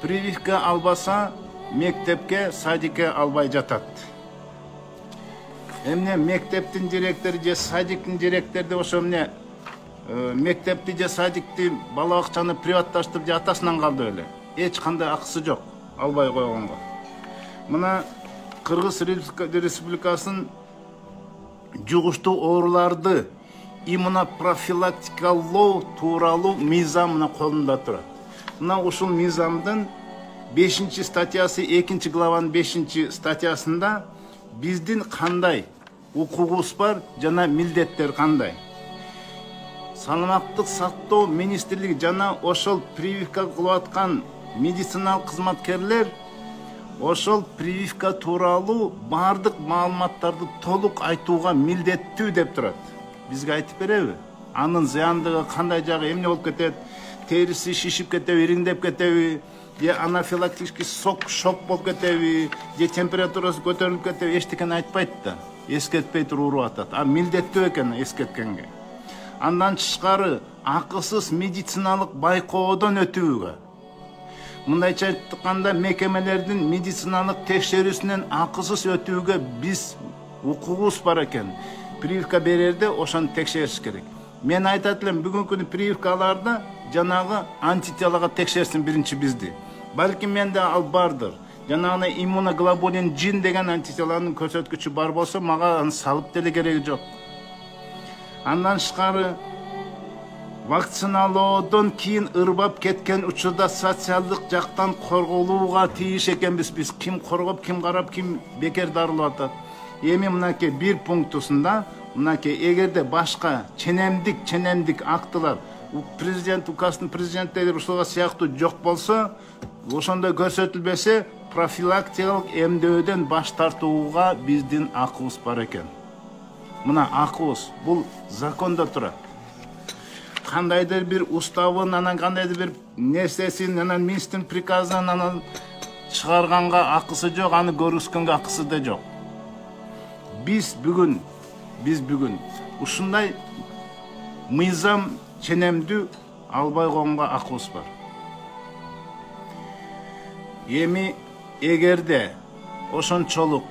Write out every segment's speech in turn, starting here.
прививка албаса мектепке, садикке албай жатат. Эмне мектептин директору же садиктин директору ошо эмне мектепти же садикти бала акчаны приватташтырып же атасынан калды эле. Эч кандай акысы жок албай койгонго. Мына Кыргыз Республикасынын жугуштуу ооруларды иммунопрофилактикалоо тууралуу мыйзам мына колунда турат. Мына ушул мыйзамдын 5-статьясы 2-главанын 5-статьясында биздин кандай укугубуз бар жана милдеттер кандай. Саламаттык сактоо министрлиги жана ошол прививка кылып аткан медициналык кызматкерлер ошол прививка тууралуу бардык маалыматтарды толук айтууга милдеттүү деп турат. Бизге айтып береби? Анын зыяндыгы кандай жагы, эмне болуп кетет? Териси шишип кетеби, ириңдеп кетеби, же анафилактический шок болуп кетеби, же температурасы көтөрүлүп кетеби, эчтекени айтпайт да. Эскертпей туруп уруп атат. А милдеттүү экен эскерткенге. Андан тышкары акысыз медициналык байкоодон өтүүгө. Мындайча айтканда мекемелердин медициналык текшерүүсүнөн акысыз өтүүгө биз укугубуз бар экен. Прививка берерде ошону текшериш керек. Мен айтат элем, бүгүнкү күнү прививкаларда жанагы антителага текшерсин биринчи бизди. Балким менде ал бардыр. Жанагы иммуноглобулин G деген антителанын көрсөткүчү бар болсо, мага аны салып деле кереги жок. Андан тышкары вакциналоодон кийин ырбап кеткен учурда социалдык жактан корголууга тийиш экенбиз. Биз ким коргоп, ким карап, ким бекер дарылап атат. Эми мынакей бир пунктусунда, мынакей эгерде башка ченемдик актылар, президент указын президенттери ушуга сыяктуу жок болсо, ошондой көрсөтүлбөсө, профилактикалык эмдөөдөн баш тартууга биздин акыбыз бар экен. Мына акыбыз бул закондо турат. Кандайдыр бир уставын, анан кандайдыр бир нерсесин, анан министрдин приказын анан чыгарганга акысы жок, аны көргүзгөнгө акысы да жок. Биз бүгүн ушундай мыйзам ченемдүү албай койгонго акыбыз бар. Эми эгерде ошончолук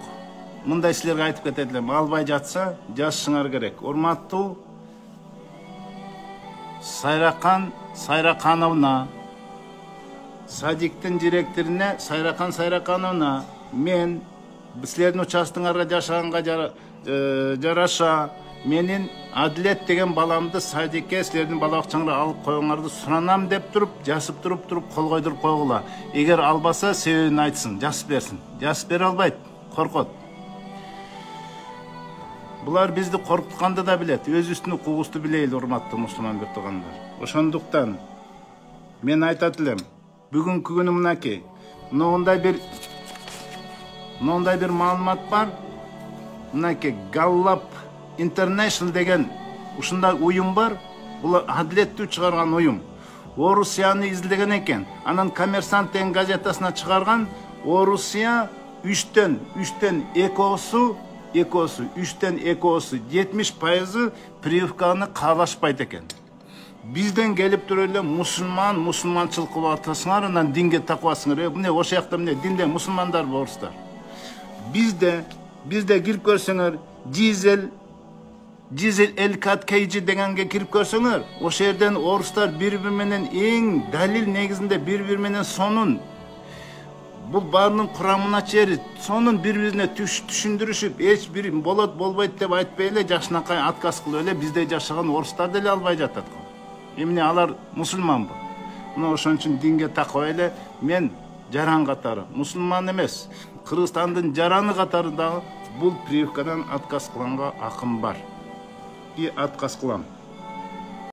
мындай силерге айтып кетет элем, албай жатса, жазышыңар керек. Урматтуу Сайракан Сайракановна, садиктин директоруна Сайракан Сайракановна, мен силердин участогуңарга жашаганга жараша менин Адилет деген баламды садикке силердин бала бакчаңарга алып коюңарды суранам деп туруп, жазып туруп кол койдуруп койгула. Эгер албаса, себебин айтсын, жазып берсин. Жазып бере албайт, коркот. Булар бизди коркутканды да билет. Өзүбүздүн укугубузду билейли, урматтуу мусулман биртугандар. Ошондуктан мен айтат элем, бүгүнкү күнү мынакей, мындай бир маалымат бар. Мынакей Gallup International деген ушундай уюм бар. Бул адилеттүү чыгарган уюм. Орусияны изилдеген экен. Анан Коммерсант деген газетасына чыгарган, Орусия 3-төн 2-су 70% прививканы каалашпайт экен. Бизден келип туруп эле мусулманчылык кылып атасыңар, анан динге такыбасыңар. Эмне ошол жакта эмне динде мусулмандар болсуздар. Бизде кирип көрсөңөр, Дизель Элкат Кейджи дегенге кирип көрсөңөр, ошол жерден орустар бири-бири менен эң далил негизинде бири-бири менен сонун бул баарынын курамына чейин сонун бири-бирине түшүндүрүшүп, эч бир болот болбойт деп айтпай эле жашынакай отказ кылып эле бизде жашаган орустар деле албай жатат. Эмне алар мусулманбы? Мына ошон үчүн динге такабай эле мен жаран катары, мусулман эмес, Кыргызстандын жараны катары дагы бул прививкадан отказ кылганга акым бар. И отказ кылам.